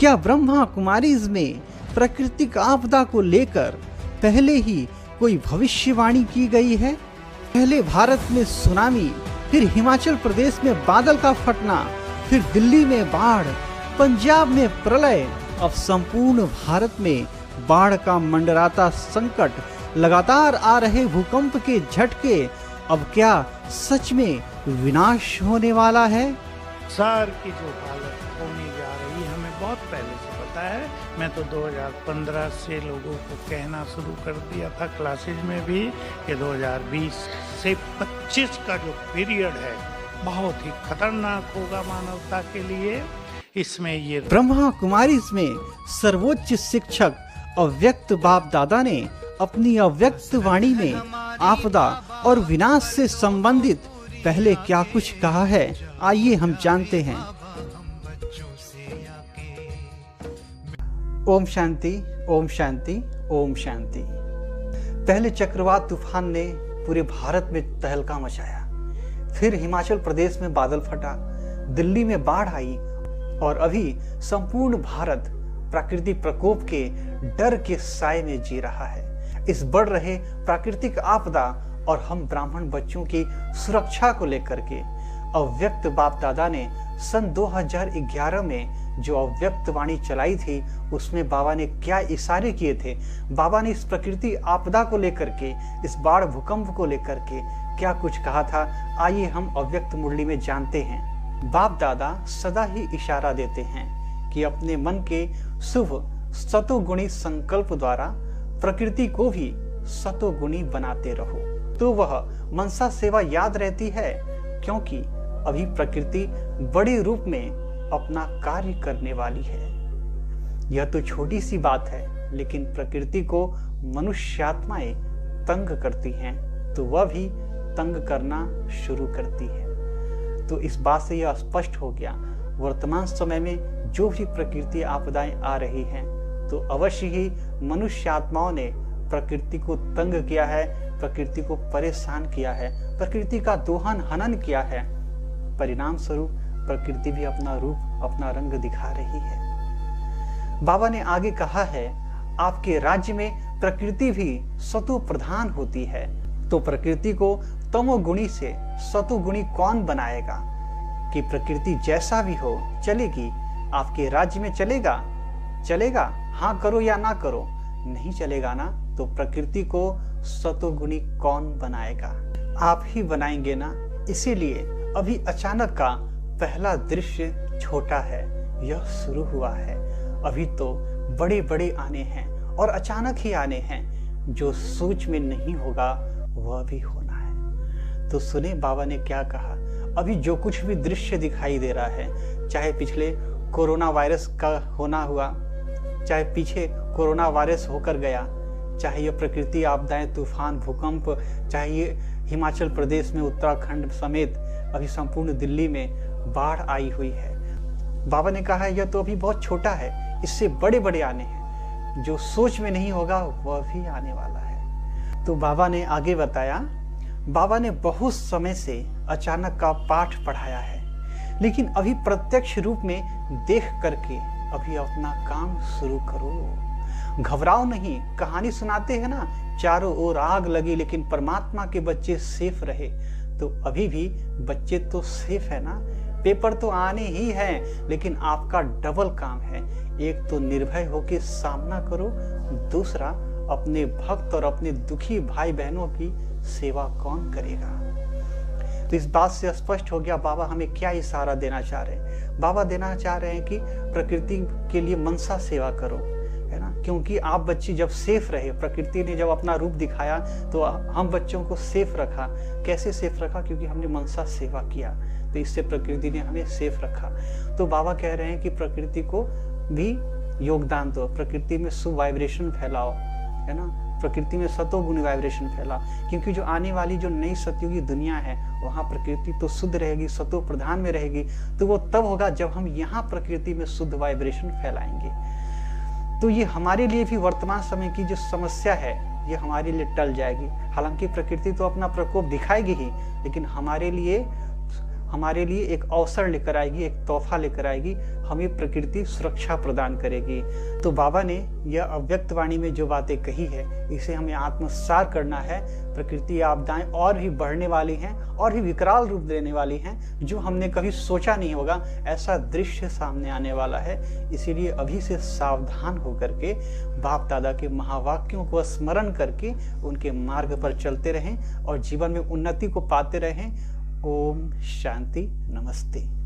क्या ब्रह्मा कुमारीज में प्राकृतिक आपदा को लेकर पहले ही कोई भविष्यवाणी की गई है? पहले भारत में सुनामी, फिर हिमाचल प्रदेश में बादल का फटना, फिर दिल्ली में बाढ़, पंजाब में प्रलय, अब संपूर्ण भारत में बाढ़ का मंडराता संकट, लगातार आ रहे भूकंप के झटके, अब क्या सच में विनाश होने वाला है? संसार की जो हालत होने जा रही है हमें बहुत पहले से पता है। मैं तो 2015 से लोगों को कहना शुरू कर दिया था क्लासेज में भी कि 2020 से 25 का जो पीरियड है बहुत ही खतरनाक होगा मानवता के लिए। इसमें ये ब्रह्मा कुमारीज में सर्वोच्च शिक्षक अव्यक्त बाप दादा ने अपनी अव्यक्त वाणी में आपदा और विनाश से संबंधित पहले क्या कुछ कहा है, आइए हम जानते हैं। ओम शांति, ओम शांति, ओम शांति। पहले चक्रवात तूफान ने पूरे भारत में तहलका मचाया, फिर हिमाचल प्रदेश में बादल फटा, दिल्ली में बाढ़ आई और अभी संपूर्ण भारत प्राकृतिक प्रकोप के डर के साए में जी रहा है। इस बढ़ रहे प्राकृतिक आपदा और हम ब्राह्मण बच्चों की सुरक्षा को लेकर के अव्यक्त बाप दादा ने सन 2011 में जो अव्यक्त वाणी चलाई थी, उसमें बाबा ने क्या इशारे किए थे, बाबा ने इस प्रकृति आपदा को लेकर के, इस बाढ़ भूकंप को लेकर के क्या कुछ कहा था, आइए हम अव्यक्त मुरली में जानते हैं। बाप दादा सदा ही इशारा देते हैं कि अपने मन के शुभ सतोगुणी संकल्प द्वारा प्रकृति को भी सतोगुणी बनाते रहो, तो वह मनसा सेवा याद रहती है, क्योंकि अभी प्रकृति बड़े रूप में अपना कार्य करने वाली है। यह तो छोटी सी बात है, लेकिन प्रकृति को मनुष्यात्माएं तंग करती हैं, तो वह भी तंग करना शुरू करती है। तो इस बात से यह स्पष्ट हो गया, वर्तमान समय में जो भी प्रकृति आपदाएं आ रही हैं, तो अवश्य ही मनुष्य आत्माओं ने प्रकृति को तंग किया है, प्रकृति को परेशान किया है, प्रकृति का दोहन हनन किया है। परिणाम स्वरूप प्रकृति भी अपना रूप, अपना रंग दिखा रही है। बाबा ने आगे कहा है, आपके राज्य में प्रकृति भी सतो प्रधान होती है, तो प्रकृति को तमोगुणी से सतोगुणी कौन बनाएगा? कि प्रकृति जैसा भी हो चलेगी, आपके राज्य में चलेगा, हाँ करो या ना करो, नहीं चलेगा ना, तो प्रकृति को सतोगुणी कौन बनाएगा? आप ही बनाएंगे ना। इसीलिए अभी अचानक का पहला दृश्य छोटा है, यह शुरू हुआ है। अभी तो बड़े बड़े आने हैं और अचानक ही आने हैं, जो सोच में नहीं होगा वह भी होना है। तो सुने बाबा ने क्या कहा। अभी जो कुछ भी दृश्य दिखाई दे रहा है, चाहे पिछले कोरोना वायरस का होना हुआ, चाहे पीछे कोरोना वायरस होकर गया, चाहे ये प्रकृति आपदाएं, तूफान, भूकंप, चाहे ये हिमाचल प्रदेश में, उत्तराखंड समेत अभी संपूर्ण दिल्ली में बाढ़ आई हुई है। बाबा ने कहा यह तो अभी बहुत छोटा है, इससे बड़े बड़े आने हैं, जो सोच में नहीं होगा वह भी आने वाला है। तो बाबा ने आगे बताया, बाबा ने बहुत समय से अचानक का पाठ पढ़ाया है, लेकिन अभी प्रत्यक्ष रूप में देख करके अभी अपना काम शुरू करो। घबराओ नहीं। कहानी सुनाते हैं ना, चारों ओर आग लगी लेकिन परमात्मा के बच्चे सेफ रहे, तो अभी भी बच्चे तो सेफ है ना। पेपर तो आने ही हैं, लेकिन आपका डबल काम है। एक तो निर्भय होकर सामना करो, दूसरा अपने भक्त और अपने दुखी भाई बहनों की सेवा कौन करेगा। तो इस बात से स्पष्ट हो गया बाबा हमें क्या इशारा देना चाह रहे हैं। बाबा देना चाह रहे हैं कि प्रकृति के लिए मनसा सेवा करो, है ना। क्योंकि आप बच्चे जब सेफ रहे, प्रकृति ने जब अपना रूप दिखाया तो हम बच्चों को सेफ रखा। कैसे सेफ रखा? क्योंकि हमने मनसा सेवा किया, तो इससे प्रकृति ने हमें सेफ रखा। तो बाबा कह रहे हैं कि प्रकृति को भी योगदान दो, प्रकृति में शुभ वाइब्रेशन फैलाओ, है ना। प्रकृति में सतोगुणी वाइब्रेशन फैला, क्योंकि जो आने वाली जो नई सतयुगी दुनिया है, वहाँ प्रकृति तो शुद्ध रहेगी, सतो प्रधान में रहेगी। तो वो तब होगा जब हम यहाँ प्रकृति में शुद्ध वाइब्रेशन फैलाएंगे। तो ये हमारे लिए भी वर्तमान समय की जो समस्या है, ये हमारे लिए टल जाएगी। हालांकि प्रकृति तो अपना प्रकोप दिखाएगी ही, लेकिन हमारे लिए हमारे लिए एक अवसर लेकर आएगी, एक तोहफा लेकर आएगी, हमें प्रकृति सुरक्षा प्रदान करेगी। तो बाबा ने यह अव्यक्त वाणी में जो बातें कही है, इसे हमें आत्मसार करना है। प्रकृति आपदाएं और भी बढ़ने वाली हैं और भी विकराल रूप देने वाली हैं, जो हमने कभी सोचा नहीं होगा ऐसा दृश्य सामने आने वाला है। इसीलिए अभी से सावधान होकर के बाप दादा के महावाक्यों को स्मरण करके उनके मार्ग पर चलते रहें और जीवन में उन्नति को पाते रहें। ओम शांति, नमस्ते।